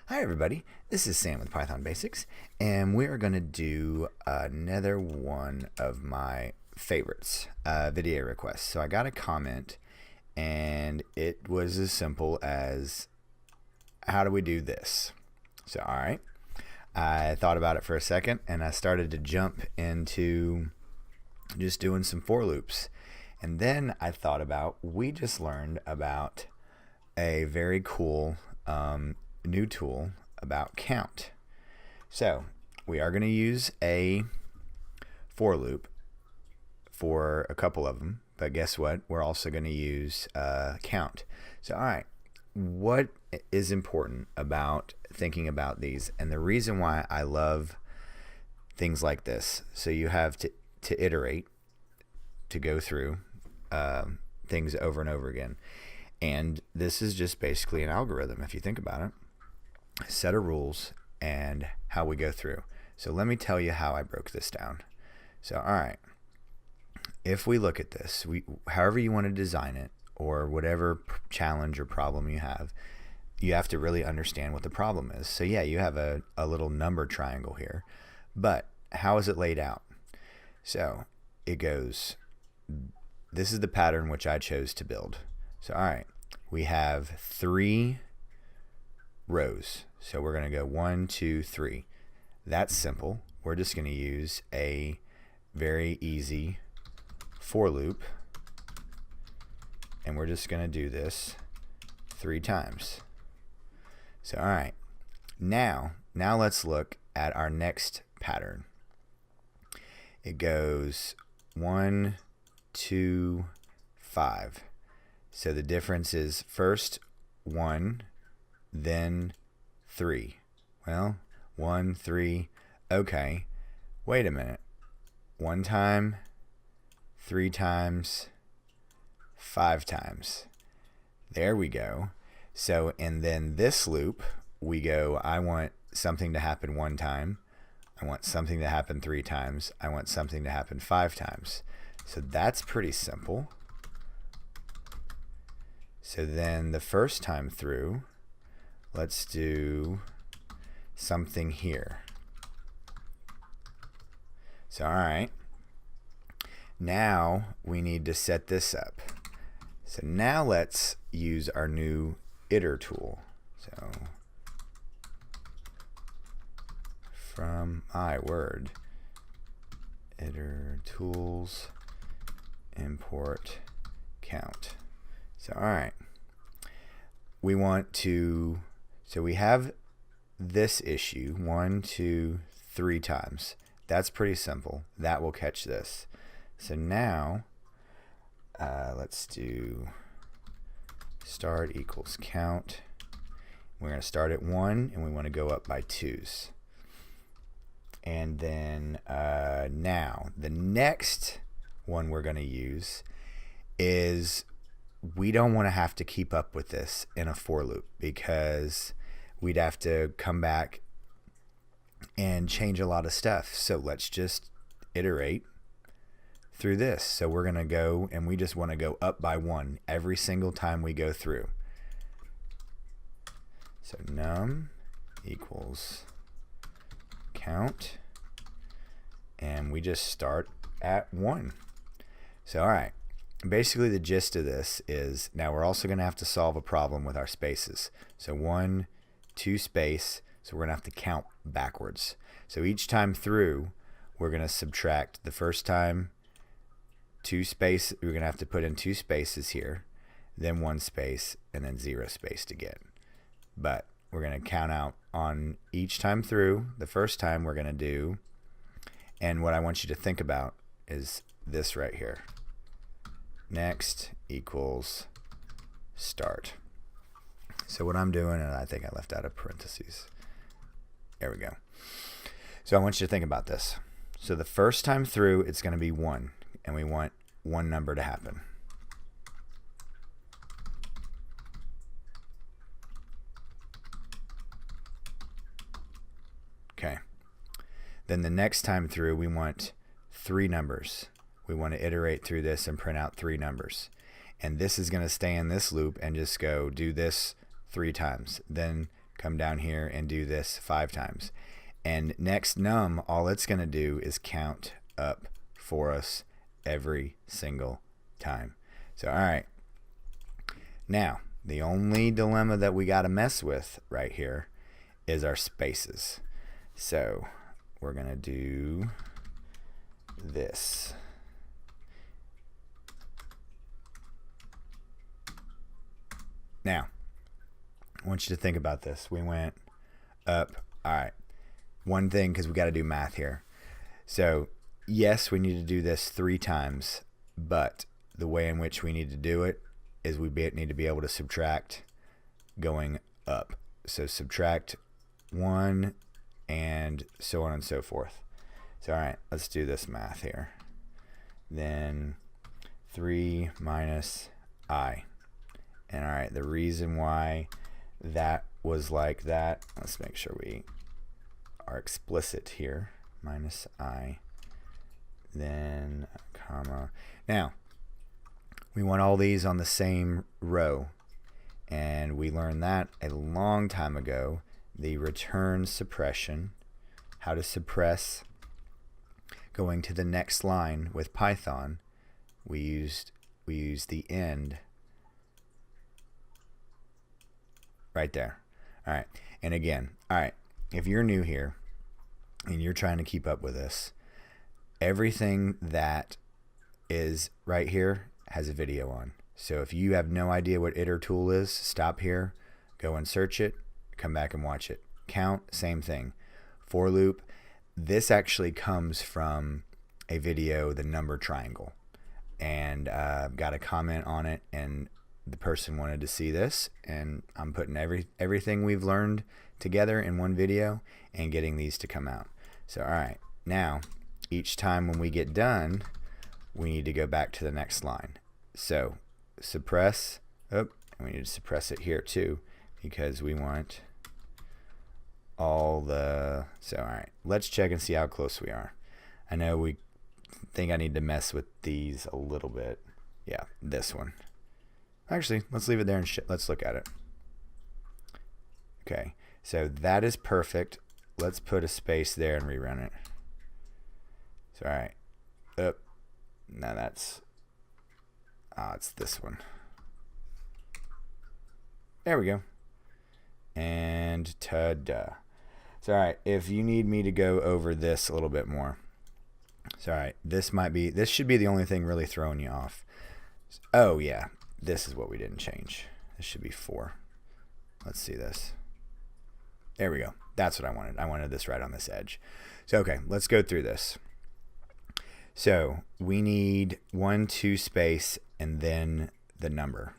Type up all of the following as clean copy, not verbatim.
Hi everybody, this is Sam with Python Basics, and we are going to do another one of my favorites, video requests. So I got a comment, and it was as simple as, how do we do this? So alright, I thought about it for a second, and I started to jump into just doing some for loops. And then I thought about, we just learned about a very cool new tool about count. So we are going to use a for loop for a couple of them, but guess what? We're also going to use count. So all right, what is important about thinking about these, and the reason why I love things like this, so you have to iterate, to go through things over and over again. And this is just basically an algorithm, if you think about it. Set of rules and how we go through. So let me tell you how I broke this down. So alright, if we look at this, however you want to design it, or whatever challenge or problem you have to really understand what the problem is. So yeah, you have a little number triangle here, but how is it laid out? So it goes, this is the pattern which I chose to build. So alright, we have 3 rows. So we're going to go 1, 2, 3. That's simple. We're just going to use a very easy for loop, and we're just going to do this 3 times. So alright, now let's look at our next pattern. It goes 1, 2, 5. So the difference is first 1, then 3. Well, 1, 3, okay, wait a minute. 1 time, 3 times, 5 times. There we go. So, and then this loop, we go, I want something to happen 1 time, I want something to happen 3 times, I want something to happen 5 times. So that's pretty simple. So then the first time through, let's do something here. So alright, now we need to set this up. So now let's use our new Itertool. So from iWord, Itertools, import count. So alright, we want to, so we have this issue 1, 2, 3 times. That's pretty simple. That will catch this. So now let's do start equals count. We're going to start at 1 and we want to go up by 2's. And then now the next one we're going to use is, we don't want to have to keep up with this in a for loop, because we'd have to come back and change a lot of stuff. So let's just iterate through this. So we're going to go, and we just want to go up by 1 every single time we go through. So num equals count, and we just start at 1. So alright, basically the gist of this is, now we're also going to have to solve a problem with our spaces. So 1, 2 space, so we're going to have to count backwards. So each time through, we're going to subtract the first time 2 space, we're going to have to put in 2 spaces here, then 1 space, and then 0 space again. But we're going to count out on each time through. The first time we're going to do, and what I want you to think about is this right here. Next equals start. So what I'm doing, and I think I left out a parentheses. There we go. So I want you to think about this. So the first time through, it's going to be 1, and we want 1 number to happen. Okay. Then the next time through, we want 3 numbers. We want to iterate through this and print out 3 numbers. And this is going to stay in this loop and just go do this 3 times. Then come down here and do this 5 times. And next num, all it's going to do is count up for us every single time. So, all right. Now, the only dilemma that we got to mess with right here is our spaces. So, we're going to do this. Now, I want you to think about this. We went up. All right. One thing, because we got to do math here. So, yes, we need to do this 3 times, but the way in which we need to do it is we need to be able to subtract going up. So, subtract 1 and so on and so forth. So, all right, let's do this math here. Then 3 minus I. And all right, the reason why that was like that, let's make sure we are explicit here. Minus I, then comma. Now, we want all these on the same row. And we learned that a long time ago, the return suppression, how to suppress going to the next line with Python. We used the end right there. All right. And again, all right, if you're new here and you're trying to keep up with this, everything that is right here has a video on. So if you have no idea what Itertool is, stop here, go and search it, come back and watch it. Count, same thing. For loop, this actually comes from a video, the number triangle. And got a comment on it, and the person wanted to see this, and I'm putting everything we've learned together in one video and getting these to come out. So all right, now each time when we get done, we need to go back to the next line. So suppress, and we need to suppress it here too, because we want all the, so all right, let's check and see how close we are. I know we think I need to mess with these a little bit. Yeah, this one. Actually, let's leave it there and let's look at it. Okay, so that is perfect. Let's put a space there and rerun it. So, all right. Now that's, it's this one. There we go. And ta-da. So, all right, if you need me to go over this a little bit more. So, all right, this should be the only thing really throwing you off. Oh, yeah. This is what we didn't change. This should be 4. Let's see this. There we go. That's what I wanted. I wanted this right on this edge. So, okay, let's go through this. So, we need 1, 2 space, and then the number.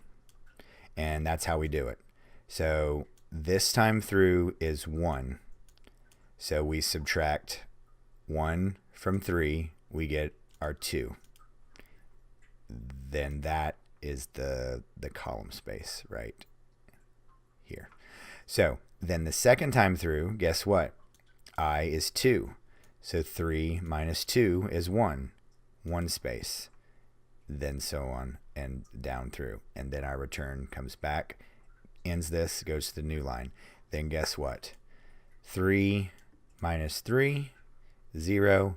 And that's how we do it. So, this time through is 1. So, we subtract 1 from 3. We get our 2. Then that is the column space right here. So then the second time through, guess what? I is 2. So 3 minus 2 is 1. 1 space. Then so on and down through. And then our return comes back, ends this, goes to the new line. Then guess what? 3 minus 3, 0.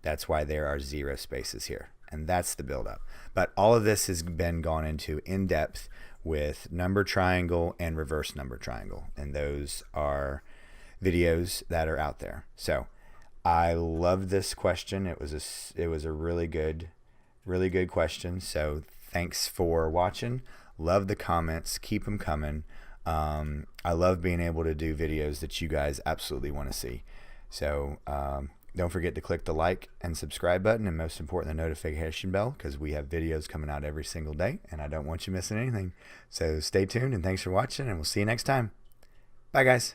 That's why there are 0 spaces here. And that's the build-up. But all of this has been gone into in depth with number triangle and reverse number triangle. And those are videos that are out there. So I love this question. It was a really good question. So thanks for watching. Love the comments. Keep them coming. I love being able to do videos that you guys absolutely want to see. So don't forget to click the like and subscribe button, and most important, the notification bell, because we have videos coming out every single day, and I don't want you missing anything. So stay tuned, and thanks for watching, and we'll see you next time. Bye, guys.